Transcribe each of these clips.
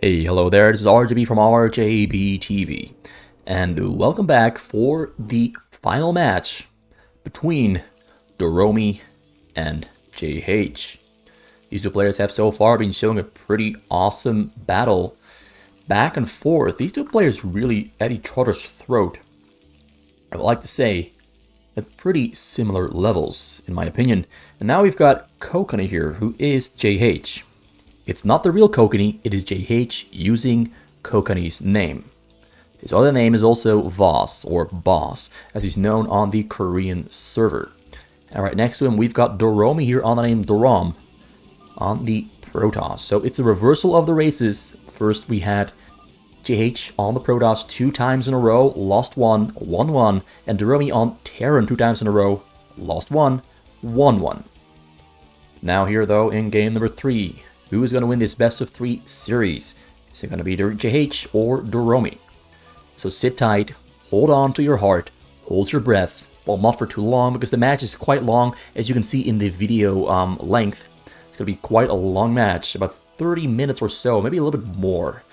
Hey, hello there, this is RJB from RJB TV, and welcome back for the final match between DOROMI and JH. These two players have so far been showing a pretty awesome battle back and forth. These two players really at each other's throat. I would like to say at pretty similar levels, in my opinion. And now we've got Kokani here, who is JH. It's not the real Kokani, it is JH using Kokani's name. His other name is also Voss, or Boss, as he's known on the Korean server. And right next to him, we've got DOROMI here on the name Dorom on the Protoss. So it's a reversal of the races. First, we had JH on the Protoss 2 times in a row, lost one, won one, and DOROMI on Terran 2 times in a row, lost one, won one. Now here, though, in game number 3. Who is going to win this best of 3 series? Is it going to be JH or DOROMI? So sit tight, hold on to your heart, hold your breath. Well, not for too long because the match is quite long. As you can see in the video length, it's going to be quite a long match, about 30 minutes or so, maybe a little bit more.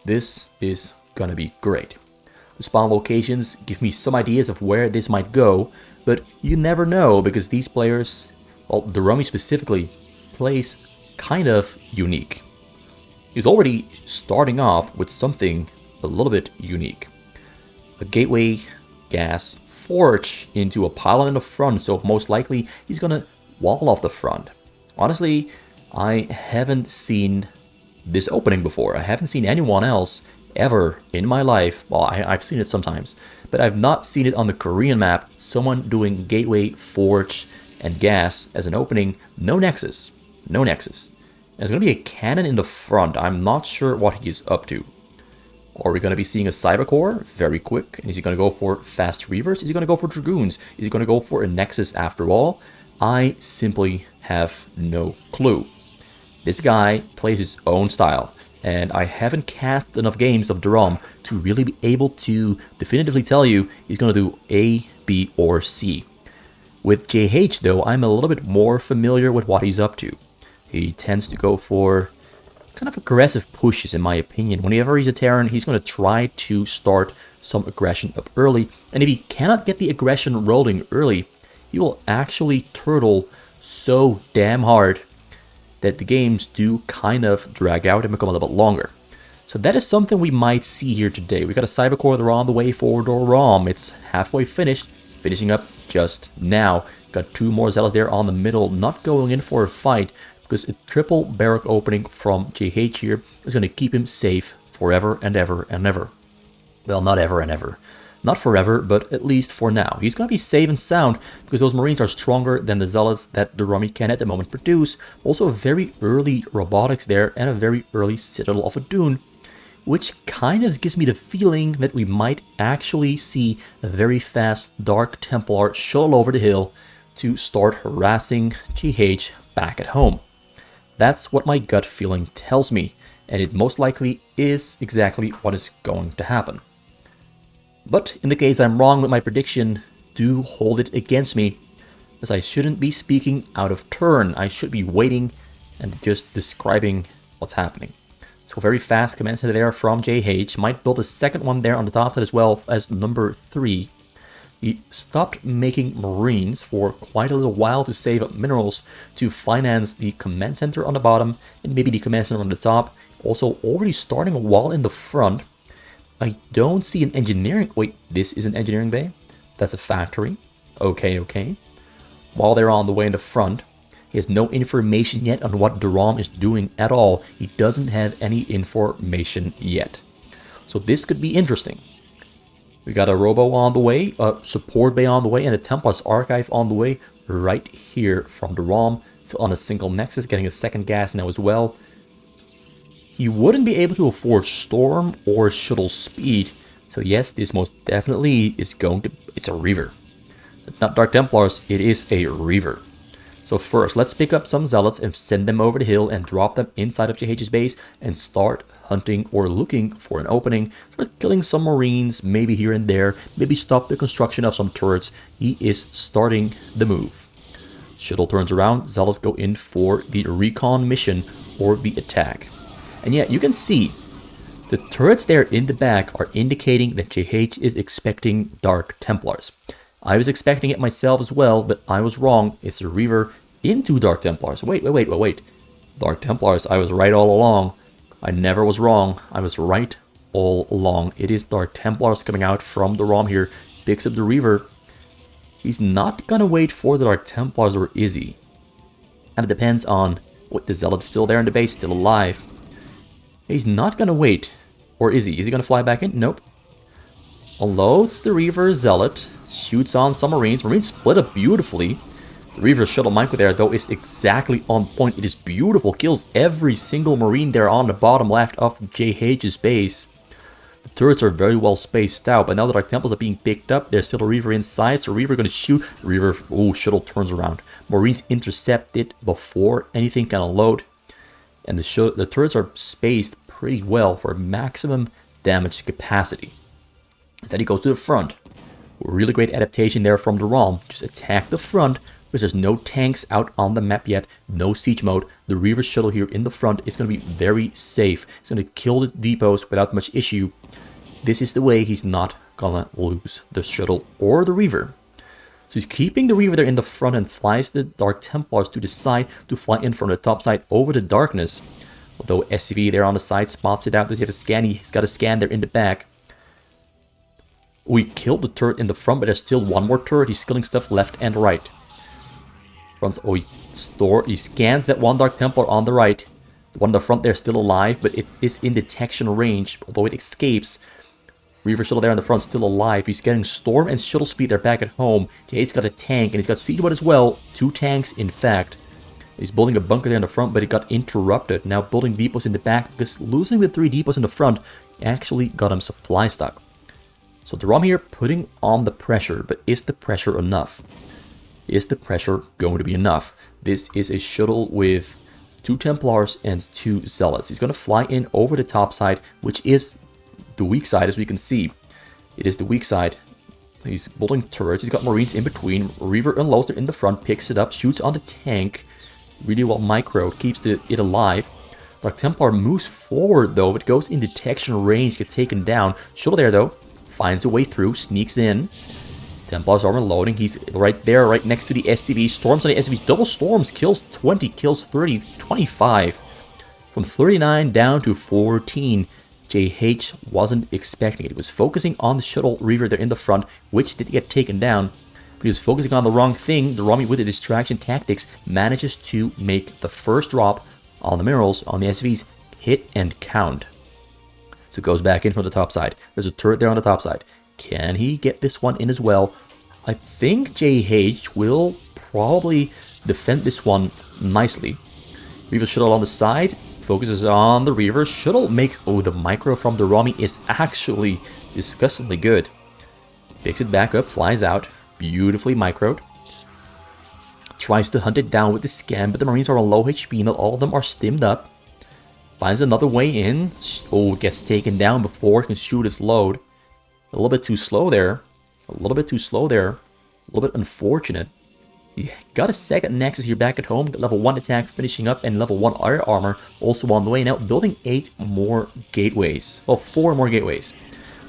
This is going to be great. The spawn locations give me some ideas of where this might go, but you never know because these players, well, DOROMI specifically, plays kind of unique. He's already starting off with something a little bit unique. A gateway gas forge into a pylon in the front, so most likely he's gonna wall off the front. Honestly, I haven't seen this opening before. I haven't seen anyone else ever in my life. Well, I've seen it sometimes, but I've not seen it on the Korean map. Someone doing gateway, forge, and gas as an opening. No nexus. No nexus. There's going to be a cannon in the front. I'm not sure what he is up to. Are we going to be seeing a Cybercore? Very quick. And is he going to go for fast reavers? Is he going to go for Dragoons? Is he going to go for a Nexus after all? I simply have no clue. This guy plays his own style. And I haven't cast enough games of DOROM to really be able to definitively tell you he's going to do A, B, or C. With JH, though, I'm a little bit more familiar with what he's up to. He tends to go for kind of aggressive pushes, in my opinion. Whenever he's a Terran, he's going to try to start some aggression up early. And if he cannot get the aggression rolling early, he will actually turtle so damn hard that the games do kind of drag out and become a little bit longer. So that is something we might see here today. We got a Cybercore there on the way for DOROM. It's halfway finished, finishing up just now. Got 2 more Zealots there on the middle, not going in for a fight, because a triple barrack opening from JH here is going to keep him safe forever and ever and ever. Well, not ever and ever. Not forever, but at least for now. He's going to be safe and sound because those Marines are stronger than the Zealots that DOROMI can at the moment produce. Also, a very early robotics there and a very early Citadel of Adun, which kind of gives me the feeling that we might actually see a very fast Dark Templar shuttle over the hill to start harassing JH back at home. That's what my gut feeling tells me, and it most likely is exactly what is going to happen. But in the case I'm wrong with my prediction, do hold it against me, as I shouldn't be speaking out of turn. I should be waiting and just describing what's happening. So very fast command center there from JH. Might build a second one there on the top as well as number 3. He stopped making Marines for quite a little while to save up minerals to finance the command center on the bottom and maybe the command center on the top. Also already starting a wall in the front. I don't see an engineering... Wait, this is an engineering bay? That's a factory. Okay. While they're on the way in the front, he has no information yet on what DOROM is doing at all. He doesn't have any information yet. So this could be interesting. We got a Robo on the way, a support bay on the way, and a Templar's Archive on the way right here from DOROM. Still on a single Nexus, getting a second gas now as well. He wouldn't be able to afford Storm or Shuttle Speed. So yes, this most definitely is going to... It's a Reaver. Not Dark Templars, it is a Reaver. So first, let's pick up some Zealots and send them over the hill and drop them inside of JH's base and start hunting or looking for an opening. Start killing some Marines, maybe here and there, maybe stop the construction of some turrets. He is starting the move. Shuttle turns around, Zealots go in for the recon mission or the attack. And yet, you can see the turrets there in the back are indicating that JH is expecting Dark Templars. I was expecting it myself as well, but I was wrong. It's a Reaver into Dark Templars. Wait. Dark Templars, I was right all along. I never was wrong. I was right all along. It is Dark Templars coming out from the ROM here. Picks up the Reaver. He's not gonna wait for the Dark Templars, or is he? And it depends on what the Zealot's still there in the base, still alive. He's not gonna wait. Or is he? Is he gonna fly back in? Nope. Unloads the Reaver Zealot. Shoots on some Marines. Marines split up beautifully. The Reaver shuttle micro there, though, is exactly on point. It is beautiful. Kills every single Marine there on the bottom left of JH's base. The turrets are very well spaced out, but now the Dark Temples are being picked up. There's still a Reaver inside, so Reaver gonna shoot. Reaver, oh, shuttle turns around. Marines intercept it before anything can unload. And the turrets are spaced pretty well for maximum damage capacity. Instead he goes to the front. Really great adaptation there from the ROM. Just attack the front, because there's no tanks out on the map yet. No siege mode. The Reaver shuttle here in the front is going to be very safe. It's going to kill the depots without much issue. This is the way he's not gonna lose the shuttle or the Reaver. So he's keeping the Reaver there in the front and flies the Dark Templars to the side to fly in from the top side over the darkness. Although SCV there on the side spots it out. Does he have a scan? He's got a scan there in the back. We killed the turret in the front, but there's still one more turret. He's killing stuff left and right. He scans that one Dark Templar on the right. The one in the front there is still alive, but it is in detection range, although it escapes. Reaver shuttle there in the front still alive. He's getting storm and shuttle speed there back at home. Jay's got a tank, and he's got siege mode as well. 2 tanks, in fact. He's building a bunker there in the front, but it got interrupted. Now building depots in the back, because losing the 3 depots in the front actually got him supply stock. So the ROM here putting on the pressure, but is the pressure enough? Is the pressure going to be enough? This is a shuttle with 2 Templars and 2 Zealots. He's going to fly in over the top side, which is the weak side, as we can see. It is the weak side. He's building turrets. He's got Marines in between. Reaver unloads it in the front, picks it up, shoots on the tank. Really well micro, keeps it alive. Dark Templar moves forward though, but goes in detection range, gets taken down. Shuttle there though, finds a way through, sneaks in. Templars are unloading. He's right there, right next to the SCV. Storms on the SCVs, double storms, kills 20, kills 30, 25. From 39 down to 14. JH wasn't expecting it. He was focusing on the shuttle Reaver there in the front, which did get taken down. But he was focusing on the wrong thing. The ROMI with the distraction tactics manages to make the first drop on the minerals on the SCVs hit and count. So it goes back in from the top side. There's a turret there on the top side. Can he get this one in as well? I think JH will probably defend this one nicely. Reaver shuttle on the side. Focuses on the Reaver. Shuttle makes... Oh, the micro from the ROMI is actually disgustingly good. Picks it back up, flies out. Beautifully microed. Tries to hunt it down with the scan, but the Marines are on low HP. Not all of them are stimmed up. Finds another way in. Oh, gets taken down before it can shoot its load. A little bit too slow there. A little bit unfortunate. He got a second Nexus here back at home. Got level 1 attack finishing up and level 1 air armor also on the way. Now building 8 more gateways. Well, 4 more gateways.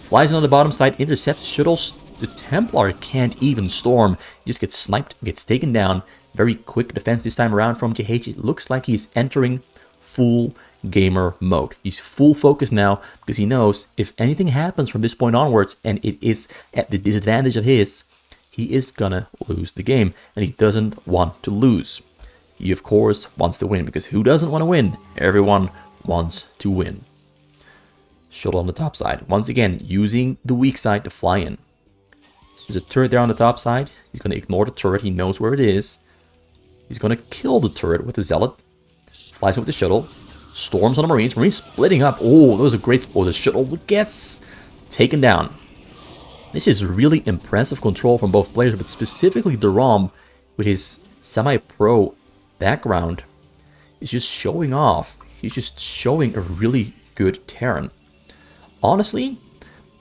Flies in on the bottom side, intercepts shuttles. The Templar can't even storm. He just gets sniped, gets taken down. Very quick defense this time around from JH. It looks like he's entering full gamer mode. He's full focus now because he knows if anything happens from this point onwards and it is at the disadvantage of his, he is gonna lose the game, and he doesn't want to lose. He of course wants to win, because who doesn't want to win? Everyone wants to win. Shuttle on the top side, once again using the weak side to fly in. There's a turret there on the top side. He's gonna ignore the turret, he knows where it is. He's gonna kill the turret with the Zealot. Flies in with the shuttle. Storms on the Marines. Marines splitting up. Oh, that was a great... Oh, the shuttle gets taken down. This is really impressive control from both players, but specifically DOROMI, with his semi-pro background, is just showing off. He's just showing a really good Terran. Honestly,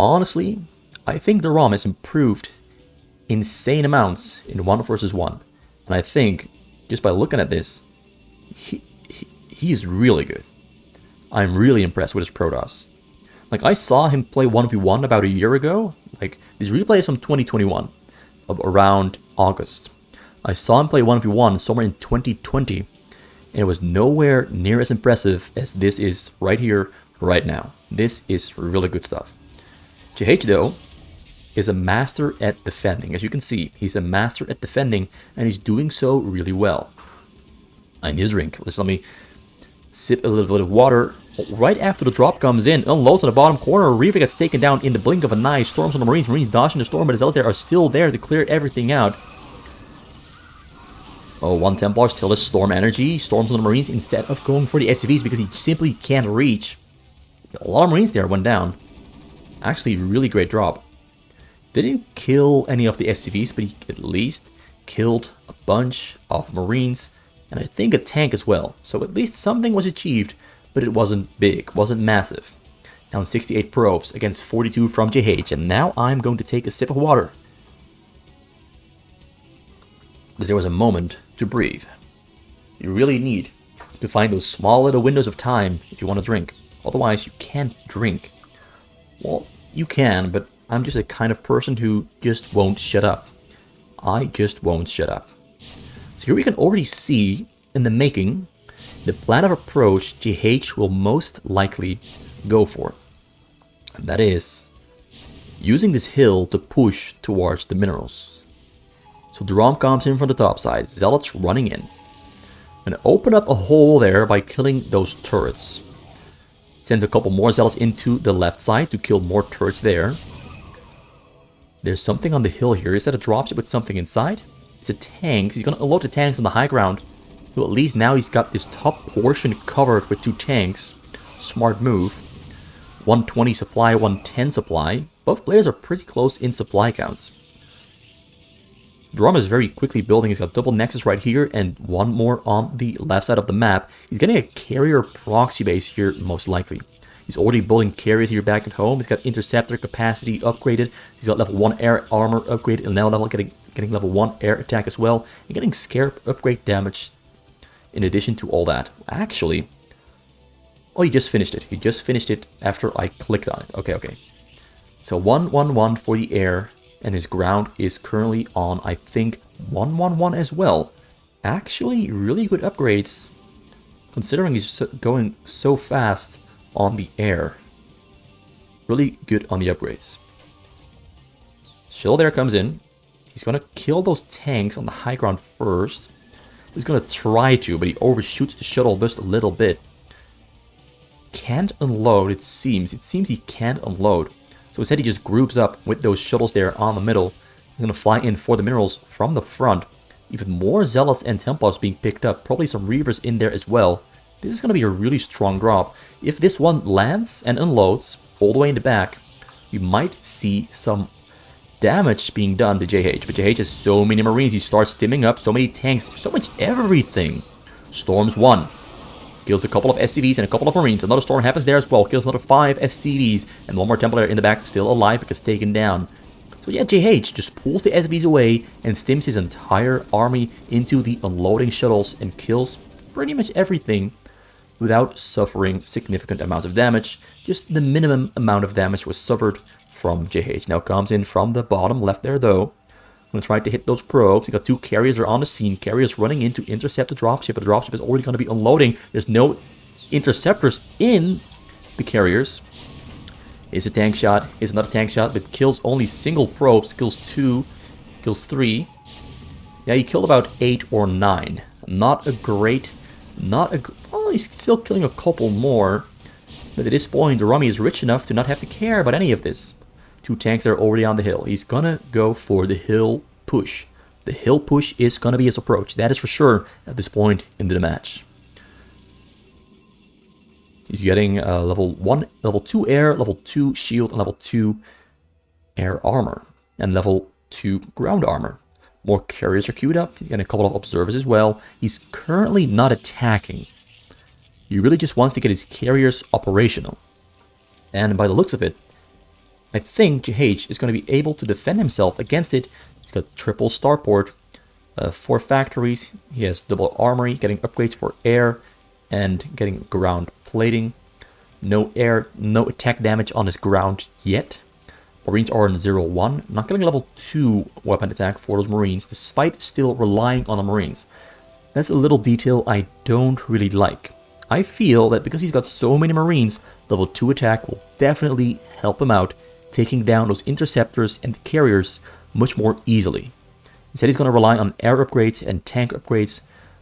I think DOROMI has improved insane amounts in 1 versus 1. And I think, just by looking at this, he is really good. I'm really impressed with his Protoss. Like, I saw him play 1v1 about a year ago. Like, these replays from 2021, around August. I saw him play 1v1 somewhere in 2020, and it was nowhere near as impressive as this is right here, right now. This is really good stuff. JH, though, is a master at defending. As you can see, he's a master at defending, and he's doing so really well. I need a drink. Let me sip a little bit of water. Right after the drop comes in, unloads on the bottom corner. Reaver gets taken down in the blink of an eye. Storms on the Marines. Marines dodging the storm, but the Zealots there are still there to clear everything out. Oh, one Templar still has Storm energy. Storms on the Marines instead of going for the SCVs because he simply can't reach. A lot of Marines there went down. Actually, really great drop. Didn't kill any of the SCVs, but he at least killed a bunch of Marines. And I think a tank as well. So at least something was achieved, but it wasn't big, wasn't massive. Down 68 probes against 42 from JH. And now I'm going to take a sip of water. Because there was a moment to breathe. You really need to find those small little windows of time if you want to drink. Otherwise, you can't drink. Well, you can, but I'm just a kind of person who just won't shut up. I just won't shut up. So here we can already see in the making the plan of approach JH will most likely go for. And that is using this hill to push towards the minerals. So DOROMI comes in from the top side, Zealots running in. And open up a hole there by killing those turrets. Sends a couple more Zealots into the left side to kill more turrets there. There's something on the hill here. Is that a dropship with something inside? It's a tank. He's going to unload the tanks on the high ground. So at least now he's got this top portion covered with 2 tanks. Smart move. 120 supply, 110 supply. Both players are pretty close in supply counts. DOROMI is very quickly building. He's got double nexus right here and one more on the left side of the map. He's getting a carrier proxy base here most likely. He's already building carriers here back at home. He's got interceptor capacity upgraded. He's got level 1 air armor upgraded and now getting level 1 air attack as well. And getting scarab upgrade damage in addition to all that. Actually, oh, he just finished it. He just finished it after I clicked on it. Okay. So 111 for the air. And his ground is currently on, I think, 111 as well. Actually, really good upgrades, considering he's going so fast on the air. Really good on the upgrades. Shuttle there comes in. He's going to kill those tanks on the high ground first. He's going to try to, but he overshoots the shuttle just a little bit. Can't unload, it seems. It seems he can't unload. So instead he just groups up with those shuttles there on the middle. He's going to fly in for the minerals from the front. Even more Zealots and Templars being picked up. Probably some Reavers in there as well. This is going to be a really strong drop. If this one lands and unloads all the way in the back, you might see some damage being done to JH. But JH has so many Marines. He starts stimming up so many tanks. So much everything. Storms 1. Kills a couple of SCVs and a couple of Marines. Another storm happens there as well. Kills another 5 SCVs. And one more Templar in the back still alive because taken down. So yeah, JH just pulls the SCVs away and stims his entire army into the unloading shuttles and kills pretty much everything without suffering significant amounts of damage. Just the minimum amount of damage was suffered from JH. Now comes in from the bottom left there though. I'm going to try to hit those probes. You got 2 carriers that are on the scene. Carriers running in to intercept the dropship, but the dropship is already going to be unloading. There's no interceptors in the carriers. Is a tank shot. Is another tank shot, but kills only single probes. Kills 2. Kills 3. Yeah, he killed about 8 or 9. Not a great... Oh, he's still killing a couple more. But at this point, DOROMI is rich enough to not have to care about any of this. 2 tanks that are already on the hill. He's gonna go for the hill push. The hill push is gonna be his approach. That is for sure at this point in the match. He's getting level 1, level 2 air, level 2 shield, and level 2 air armor. And level 2 ground armor. More carriers are queued up. He's getting a couple of observers as well. He's currently not attacking. He really just wants to get his carriers operational. And by the looks of it, I think JH is going to be able to defend himself against it. He's got triple starport, 4 factories. He has double armory, getting upgrades for air and getting ground plating. No air, no attack damage on his ground yet. Marines are in 0-1. Not getting level 2 weapon attack for those Marines, despite still relying on the Marines. That's a little detail I don't really like. I feel that because he's got so many Marines, level 2 attack will definitely help him out, taking down those interceptors and carriers much more easily. Instead, he's going to rely on air upgrades and tank upgrades,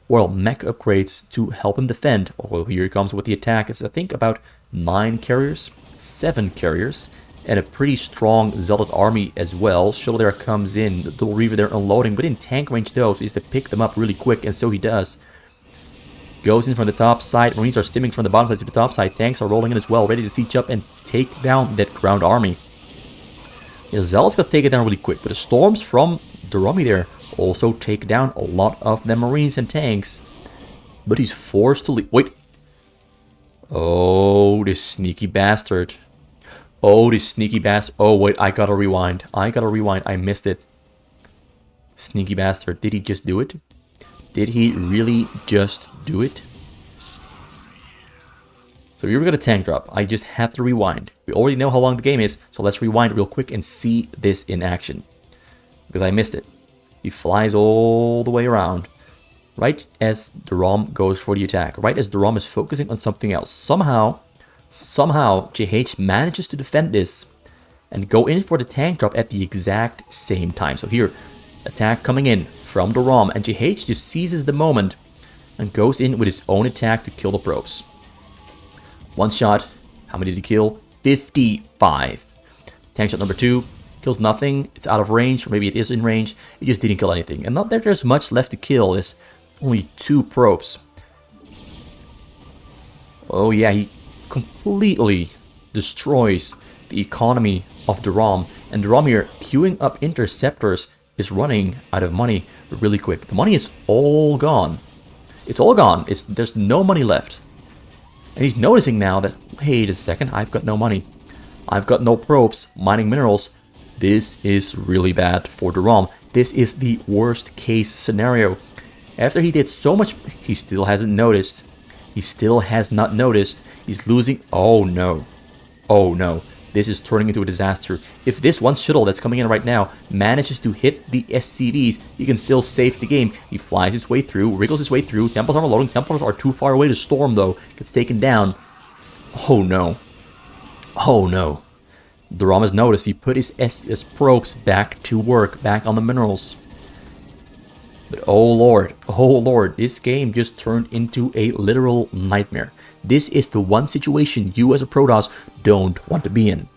or mech upgrades to help him defend. Oh, here he comes with the attack. It's, I think, about 9 carriers, 7 carriers, and a pretty strong Zealot army as well. Chivalry comes in, the Reaver there unloading, but in tank range though, so he has to pick them up really quick, and so he does. Goes in from the top side, Marines are stimming from the bottom side to the top side, tanks are rolling in as well, ready to siege up and take down that ground army. Yeah, Zealots got taken down really quick, but the storms from DOROMI there also take down a lot of the Marines and tanks. But he's forced to leave. Wait. Oh, this sneaky bastard. Oh, this sneaky bastard. Oh, wait, I gotta rewind. I missed it. Sneaky bastard. Did he just do it? Did he really just do it? So we were gonna tank drop. I just had to rewind. We already know how long the game is, so let's rewind real quick and see this in action. Because I missed it. He flies all the way around. Right as DOROM goes for the attack. Right as DOROM is focusing on something else. Somehow, JH manages to defend this and go in for the tank drop at the exact same time. So here, attack coming in from DOROM, and JH just seizes the moment and goes in with his own attack to kill the probes. One shot. How many did he kill? 55. Tank shot number 2. Kills nothing. It's out of range, or maybe it is in range. It just didn't kill anything. And not that there's much left to kill. There's only 2 probes. Oh yeah, he completely destroys the economy of DOROM. And DOROM here, queuing up interceptors, is running out of money really quick. The money is all gone. It's all gone. There's no money left. And he's noticing now that, wait a second, I've got no money. I've got no probes mining minerals. This is really bad for DOROM. This is the worst case scenario. After he did so much, he still hasn't noticed. He still has not noticed. He's losing. Oh no. Oh no. This is turning into a disaster. If this one shuttle that's coming in right now manages to hit the SCVs, he can still save the game. He flies his way through, wriggles his way through. Templars are loading. Templars are too far away to storm though. Gets taken down. Oh no. Oh no. DOROM has noticed. He put his probes back to work, back on the minerals. But oh lord, this game just turned into a literal nightmare. This is the one situation you as a Protoss don't want to be in.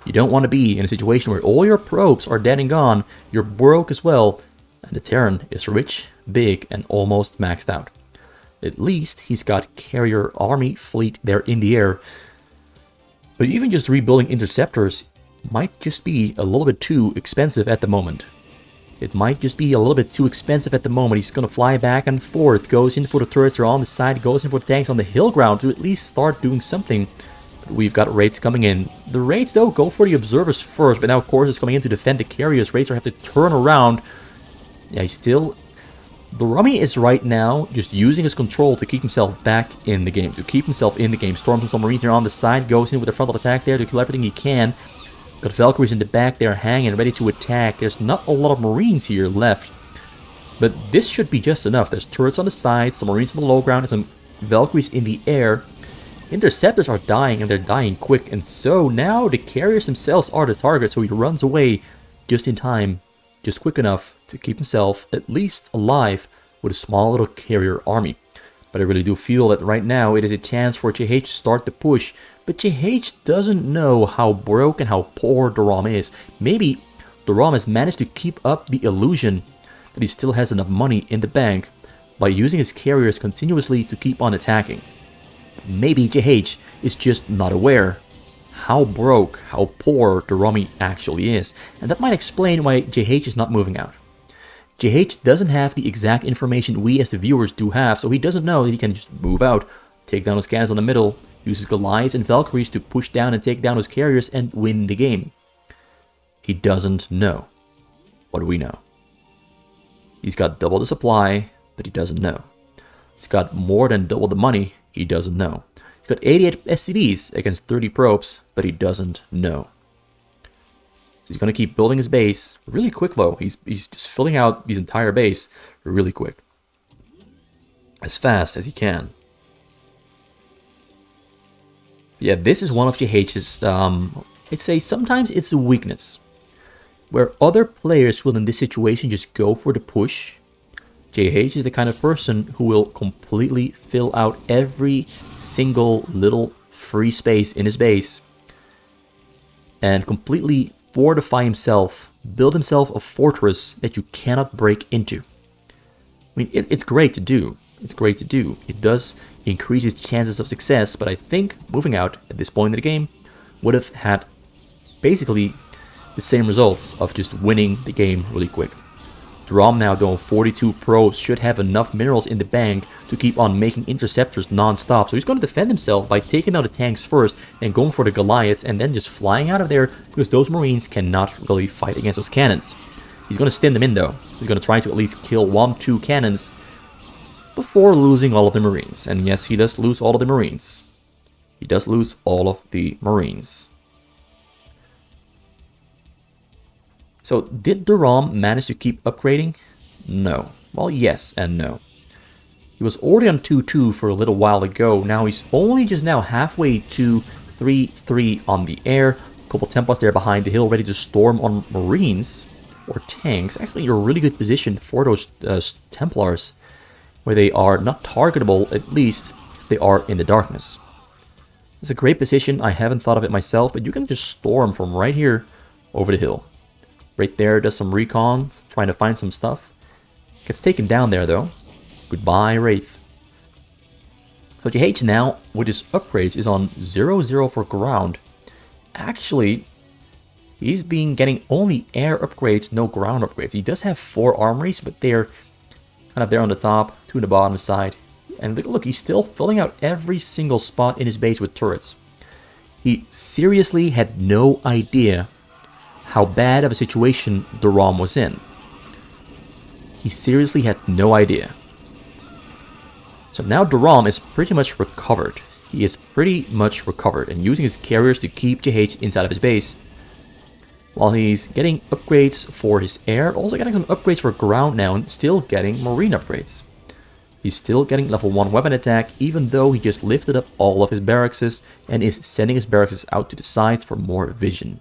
You don't want to be in a situation where all your probes are dead and gone, you're broke as well, and the Terran is rich, big, and almost maxed out. At least he's got carrier army fleet there in the air. But even just rebuilding interceptors might just be a little bit too expensive at the moment. It might just be a little bit too expensive at the moment. He's going to fly back and forth, goes in for the turrets, they're on the side, goes in for the tanks on the hill ground to at least start doing something. But we've got raids coming in. The raids, though, go for the observers first, but now, of course, it's coming in to defend the carriers. Raids have to turn around. Yeah, he's still... DOROMI is right now just using his control to keep himself back in the game. Storms some Marines there on the side, goes in with a frontal attack there to kill everything he can. Got Valkyries in the back there hanging, ready to attack. There's not a lot of Marines here left. But this should be just enough. There's turrets on the sides, some Marines on the low ground, and some Valkyries in the air. Interceptors are dying, and they're dying quick. And so now the carriers themselves are the target, so he runs away just in time, just quick enough to keep himself at least alive with a small little carrier army. But I really do feel that right now it is a chance for JH to start the push. But JH doesn't know how broke and how poor DOROM is. Maybe DOROM has managed to keep up the illusion that he still has enough money in the bank by using his carriers continuously to keep on attacking. Maybe JH is just not aware how broke, how poor DOROMI actually is. And that might explain why JH is not moving out. JH doesn't have the exact information we as the viewers do have, so he doesn't know that he can just move out, take down his cannons on the middle, use his Goliaths and Valkyries to push down and take down his carriers and win the game. He doesn't know. What do we know? He's got double the supply, but he doesn't know. He's got more than double the money, he doesn't know. He's got 88 SCVs against 30 probes, but he doesn't know. So he's going to keep building his base really quick, though. He's just filling out his entire base really quick. As fast as he can. Yeah, this is one of JH's, I'd say sometimes it's a weakness. Where other players will in this situation just go for the push, JH is the kind of person who will completely fill out every single little free space in his base and completely fortify himself, build himself a fortress that you cannot break into. I mean, it's great to do. It's great to do. It does increase his chances of success, but I think moving out at this point in the game would have had basically the same results of just winning the game really quick. DOROMI now though 42 probes should have enough minerals in the bank to keep on making interceptors non-stop. So he's going to defend himself by taking out the tanks first and going for the Goliaths and then just flying out of there because those Marines cannot really fight against those cannons. He's going to stun them in though. He's going to try to at least kill 1-2 cannons before losing all of the Marines. And yes, he does lose all of the Marines. He does lose all of the Marines. So, did DOROMI manage to keep upgrading? No. Well, yes and no. He was already on 2-2 for a little while ago. Now he's only just now halfway to 3-3 on the air. A couple Templars there behind the hill ready to storm on Marines or tanks. Actually, you're a really good position for those Templars, where they are not targetable, at least they are in the darkness. It's a great position. I haven't thought of it myself, but you can just storm from right here over the hill. Right there, does some recon, trying to find some stuff. Gets taken down there, though. Goodbye, Wraith. So JH now, with his upgrades, is on 0-0 for ground. Actually, he's been getting only air upgrades, no ground upgrades. He does have 4 armories, but they're kind of there on the top, 2 on the bottom side. And look, he's still filling out every single spot in his base with turrets. He seriously had no idea how bad of a situation DOROMI was in. He seriously had no idea. So now DOROMI is pretty much recovered. He is pretty much recovered and using his carriers to keep JH inside of his base. While he's getting upgrades for his air, also getting some upgrades for ground now and still getting marine upgrades. He's still getting level 1 weapon attack even though he just lifted up all of his barracks and is sending his barracks out to the sides for more vision.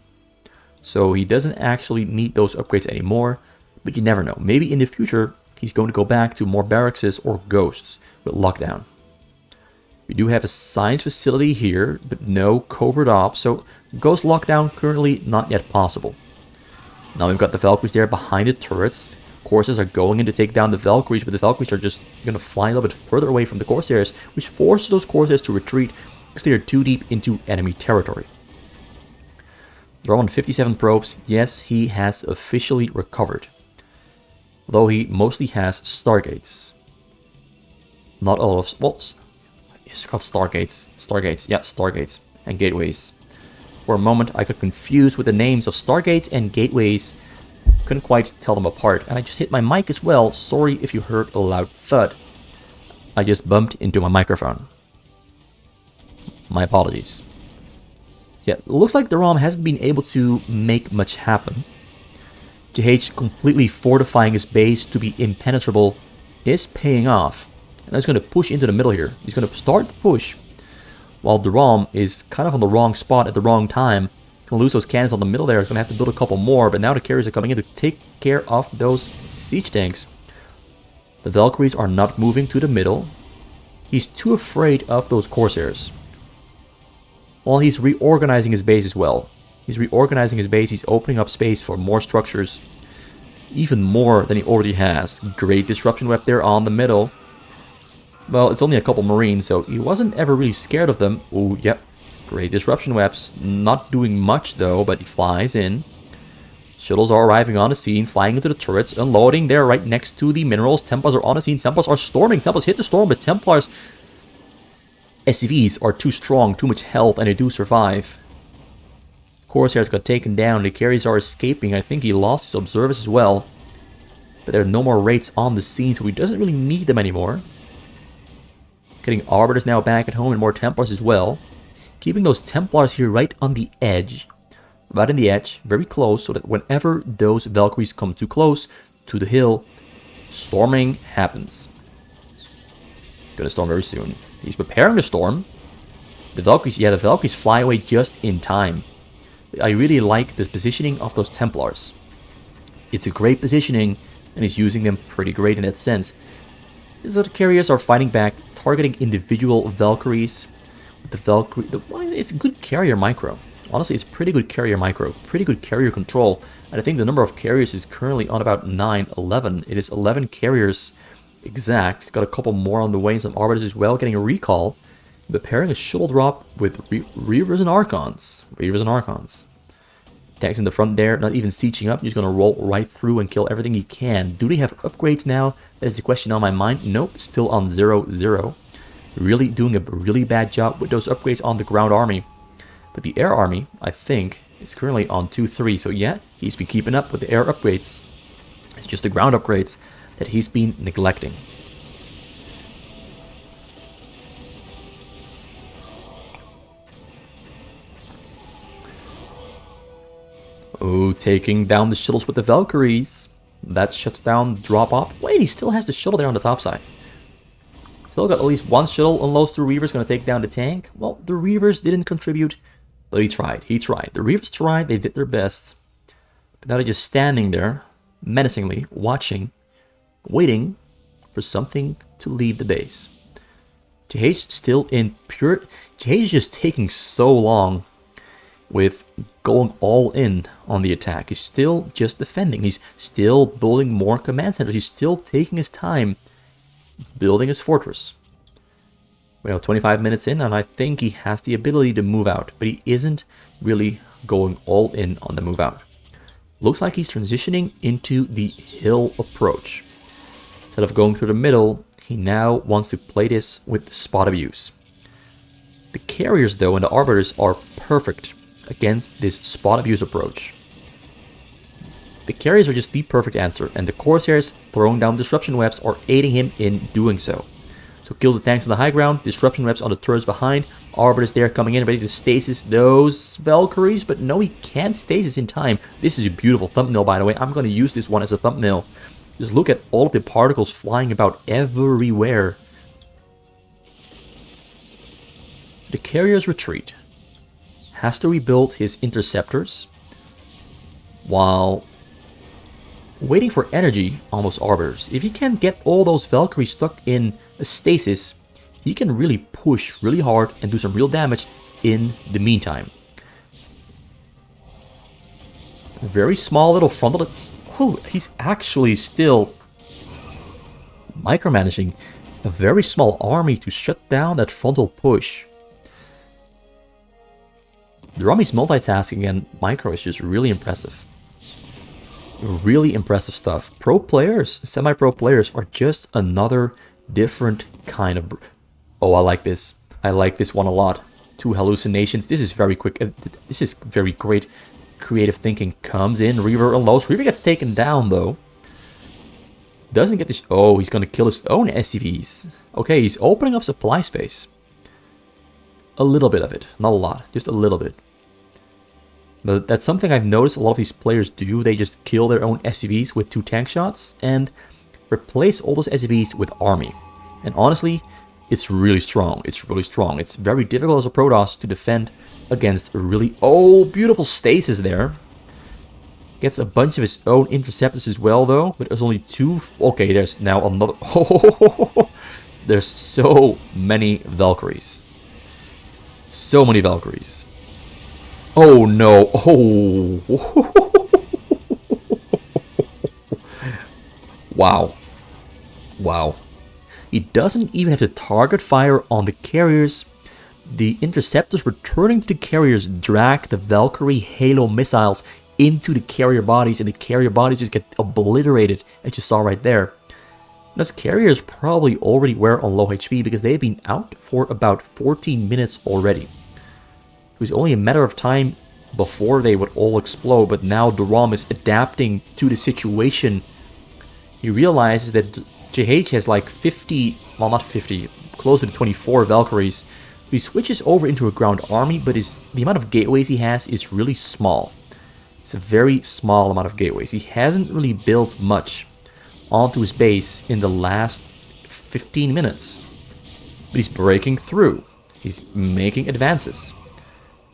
So he doesn't actually need those upgrades anymore, but you never know. Maybe in the future, he's going to go back to more barracks or ghosts with lockdown. We do have a science facility here, but no covert ops, so ghost lockdown currently not yet possible. Now we've got the Valkyries there behind the turrets. Corsairs are going in to take down the Valkyries, but the Valkyries are just going to fly a little bit further away from the Corsairs, which forces those Corsairs to retreat because they are too deep into enemy territory. They're on 57 probes. Yes, he has officially recovered. Though he mostly has Stargates. Not all of... well, it's called Stargates. Stargates. Yeah, Stargates. And Gateways. For a moment, I got confused with the names of Stargates and Gateways. Couldn't quite tell them apart. And I just hit my mic as well. Sorry if you heard a loud thud. I just bumped into my microphone. My apologies. Yeah, it looks like DOROMI hasn't been able to make much happen. JH completely fortifying his base to be impenetrable is paying off. And he's going to push into the middle here. He's going to start the push while DOROMI is kind of on the wrong spot at the wrong time. Going to lose those cannons on the middle there. He's going to have to build a couple more, but now the carriers are coming in to take care of those siege tanks. The Valkyries are not moving to the middle. He's too afraid of those Corsairs. Well, he's reorganizing his base as well. He's reorganizing his base. He's opening up space for more structures. Even more than he already has. Great disruption web there on the middle. Well, it's only a couple Marines, so he wasn't ever really scared of them. Oh, yep. Great disruption webs. Not doing much, though, but he flies in. Shuttles are arriving on the scene, flying into the turrets, unloading there right next to the minerals. Templars are on the scene. Templars are storming. Templars hit the storm, but Templars... SCVs are too strong, too much health, and they do survive. Corsairs got taken down, the carriers are escaping. I think he lost his observers as well. But there are no more raids on the scene, so he doesn't really need them anymore. Getting Arbiters now back at home and more Templars as well. Keeping those Templars here right on the edge. Right on the edge, very close, so that whenever those Valkyries come too close to the hill, storming happens. Gonna storm very soon. He's preparing the storm. The Valkyries fly away just in time. I really like the positioning of those Templars. It's a great positioning, and he's using them pretty great in that sense. So the carriers are fighting back, targeting individual Valkyries. The Valkyrie, it's a good carrier micro. Honestly, it's pretty good carrier micro, pretty good carrier control. And I think the number of carriers is currently on about 9, 11. It is 11 carriers exact. He's got a couple more on the way, and some Arbiters as well, getting a recall. Preparing a shuttle drop with Reavers and Archons. Reavers and Archons. Tanks in the front there, not even sieging up. He's going to roll right through and kill everything he can. Do they have upgrades now? That is the question on my mind. Nope, still on 0-0. Really doing a really bad job with those upgrades on the ground army. But the air army, I think, is currently on 2-3. So yeah, he's been keeping up with the air upgrades. It's just the ground upgrades that he's been neglecting. Oh, taking down the shuttles with the Valkyries. That shuts down drop-off. Wait, he still has the shuttle there on the top side. Still got at least one shuttle unloads through Reavers, going to take down the tank. Well, the Reavers didn't contribute, but he tried. He tried. The Reavers tried. They did their best. But now they're just standing there, menacingly, watching, waiting for something to leave the base. JH still in pure... JH is just taking so long with going all in on the attack. He's still just defending. He's still building more command centers. He's still taking his time building his fortress. Well, 25 minutes in, and I think he has the ability to move out, but he isn't really going all in on the move out. Looks like he's transitioning into the hill approach. Instead of going through the middle, he now wants to play this with spot abuse. The carriers, though, and the Arbiters are perfect against this spot abuse approach. The carriers are just the perfect answer, and the Corsairs throwing down disruption webs are aiding him in doing so. So kills the tanks on the high ground, disruption webs on the turrets behind, Arbiters there coming in ready to stasis those Valkyries, but no, he can't stasis in time. This is a beautiful thumbnail, by the way. I'm going to use this one as a thumbnail. Just look at all of the particles flying about everywhere. The carriers retreat. Has to rebuild his interceptors while waiting for energy on those Arbiters. If he can get all those Valkyries stuck in a stasis, he can really push really hard and do some real damage in the meantime. Very small little frontal... Oh, he's actually still micromanaging a very small army to shut down that frontal push. DOROMI's multitasking and micro is just really impressive. Really impressive stuff. Pro players, semi-pro players are just another different kind of... Oh, I like this. I like this one a lot. 2 hallucinations. This is very quick. This is very great. Creative thinking comes in. Reaver unloads. Reaver gets taken down, though. Doesn't get this... Oh, he's going to kill his own SCVs. Okay, he's opening up supply space. A little bit of it. Not a lot. Just a little bit. But that's something I've noticed a lot of these players do. They just kill their own SCVs with 2 tank shots and replace all those SCVs with army. And honestly, it's really strong. It's really strong. It's very difficult as a Protoss to defend against a really... Oh, beautiful stasis there. Gets a bunch of his own interceptors as well, though. But there's only 2... Okay, there's now another... Oh, there's so many Valkyries. So many Valkyries. Oh no. Oh. Wow. Wow. He doesn't even have to target fire on the carriers. The interceptors returning to the carriers drag the Valkyrie Halo missiles into the carrier bodies, and the carrier bodies just get obliterated, as you saw right there. Those carriers probably already were on low HP because they've been out for about 14 minutes already. It was only a matter of time before they would all explode, but now DOROMI is adapting to the situation. He realizes that JH has like 50, well not 50, closer to 24 Valkyries. He switches over into a ground army, but the amount of gateways he has is really small. It's a very small amount of gateways. He hasn't really built much onto his base in the last 15 minutes. But he's breaking through. He's making advances.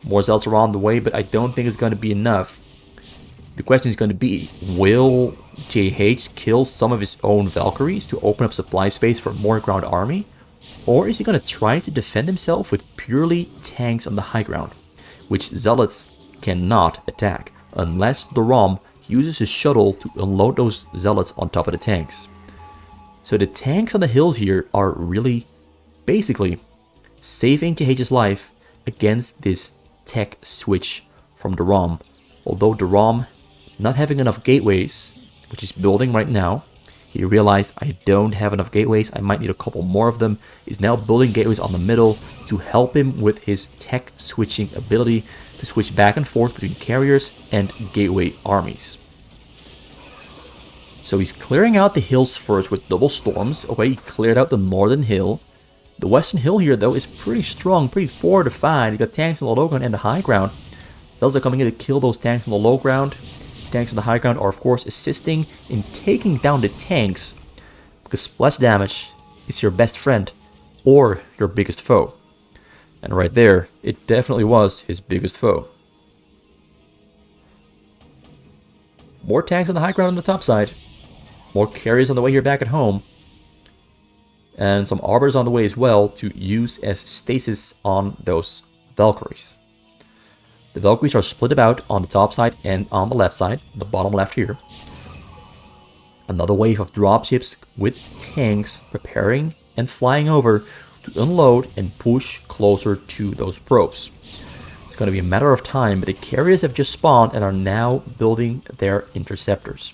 More zealots are on the way, but I don't think it's going to be enough. The question is going to be, will JH kill some of his own Valkyries to open up supply space for more ground army? Or is he going to try to defend himself with purely tanks on the high ground, which zealots cannot attack unless DOROMI uses his shuttle to unload those zealots on top of the tanks. So the tanks on the hills here are really basically saving JH's life against this tech switch from DOROMI. Although DOROMI, not having enough gateways, which he's building right now, he realized, I don't have enough gateways, I might need a couple more of them. He's now building gateways on the middle to help him with his tech switching ability to switch back and forth between carriers and gateway armies. So he's clearing out the hills first with double storms. Okay, he cleared out the northern hill. The western hill here, though, is pretty strong, pretty fortified. You got tanks on the low ground and the high ground. Zealots are coming in to kill those tanks on the low ground. Tanks on the high ground are, of course, assisting in taking down the tanks, because splash damage is your best friend or your biggest foe. And right there, it definitely was his biggest foe. More tanks on the high ground on the top side. More carriers on the way here back at home. And some arbiters on the way as well to use as stasis on those Valkyries. The Valkyries are split about on the top side and on the left side, the bottom left here. Another wave of dropships with tanks preparing and flying over to unload and push closer to those probes. It's going to be a matter of time, but the carriers have just spawned and are now building their interceptors.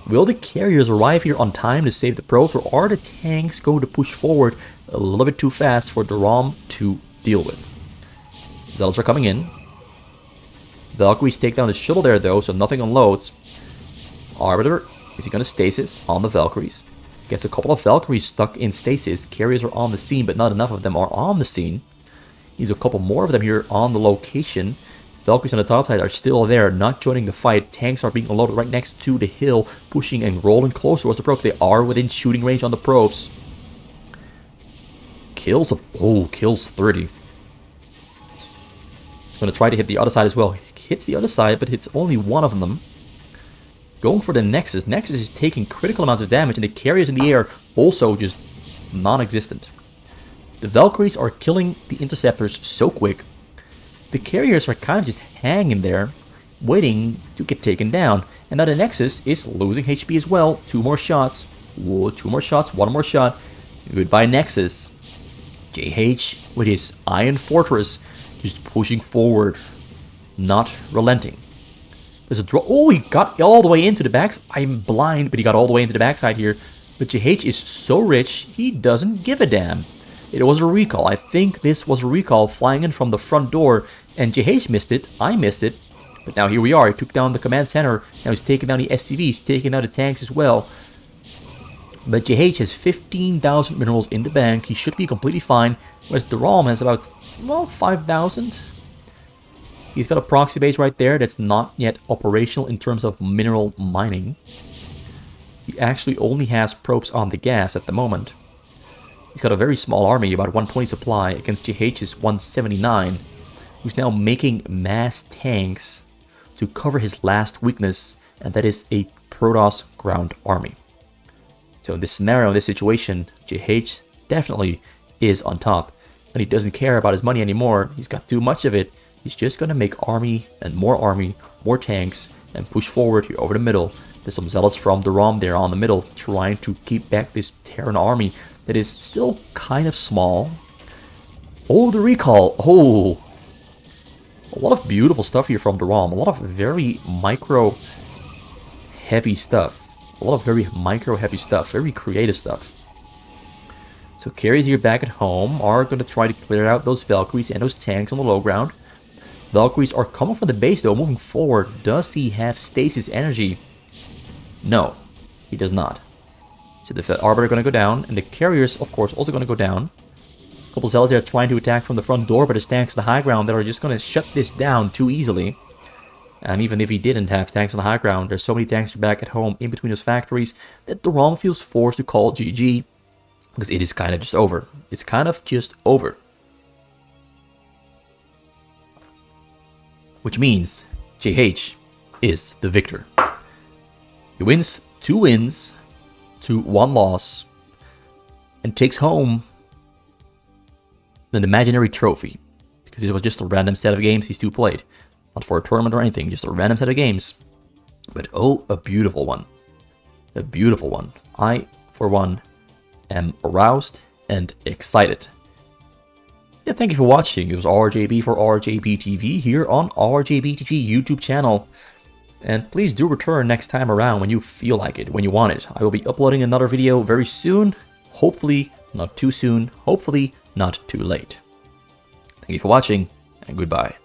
Will the carriers arrive here on time to save the probes, or are the tanks going to push forward a little bit too fast for DOROMI to deal with? Zealots are coming in. Valkyries take down the shuttle there though, so nothing unloads. Arbiter, is he going to stasis on the Valkyries? Gets a couple of Valkyries stuck in stasis. Carriers are on the scene, but not enough of them are on the scene. Needs a couple more of them here on the location. Valkyries on the top side are still there, not joining the fight. Tanks are being unloaded right next to the hill, pushing and rolling close towards the probes. They are within shooting range on the probes. Kills 30. Going to try to hit the other side as well. Hits the other side, but hits only one of them. Going for the Nexus. Nexus is taking critical amounts of damage, and the carriers in the air also just non-existent. The Valkyries are killing the interceptors so quick. The carriers are kind of just hanging there, waiting to get taken down. And now the Nexus is losing HP as well. 2 more shots. Whoa, 2 more shots, 1 more shot. Goodbye, Nexus. JH with his Iron Fortress just pushing forward, not relenting. There's a draw. Oh, he got all the way into the backs. I'm blind, but he got all the way into the backside here. But JH is so rich, he doesn't give a damn. It was a recall. I think this was a recall flying in from the front door, and JH missed it. I missed it. But now here we are. He took down the command center. Now he's taking down the SCVs, taking down the tanks as well. But JH has 15,000 minerals in the bank. He should be completely fine. Whereas DOROMI has about, well, 5,000. He's got a proxy base right there that's not yet operational in terms of mineral mining. He actually only has probes on the gas at the moment. He's got a very small army, about 120 supply, against JH's 179, who's now making mass tanks to cover his last weakness, and that is a Protoss ground army. So in this scenario, in this situation, JH definitely is on top, and he doesn't care about his money anymore. He's got too much of it. He's just going to make army, more tanks, and push forward here over the middle. There's some zealots from DOROMI there on the middle, trying to keep back this Terran army that is still kind of small. Oh, the recall. Oh, a lot of beautiful stuff here from DOROMI. A lot of very micro-heavy stuff. Very creative stuff. So carriers here back at home are going to try to clear out those Valkyries and those tanks on the low ground. Valkyries are coming from the base though, moving forward. Does he have stasis energy? No, he does not. So the Arbiter are going to go down, and the carriers, of course, also going to go down. A couple zealots there trying to attack from the front door, but his tanks on the high ground that are just going to shut this down too easily. And even if he didn't have tanks on the high ground, there's so many tanks back at home in between those factories that DOROMI feels forced to call GG. Because it is kind of just over. It's kind of just over. Which means JH is the victor. He wins 2 wins to 1 loss and takes home an imaginary trophy. Because it was just a random set of games these two played. Not for a tournament or anything, just a random set of games. But oh, a beautiful one. A beautiful one. I, for one, am aroused and excited. Yeah, thank you for watching. It was RJB for RJB TV here on RJB TV YouTube channel. And please do return next time around when you feel like it, when you want it. I will be uploading another video very soon. Hopefully not too soon. Hopefully not too late. Thank you for watching, and goodbye.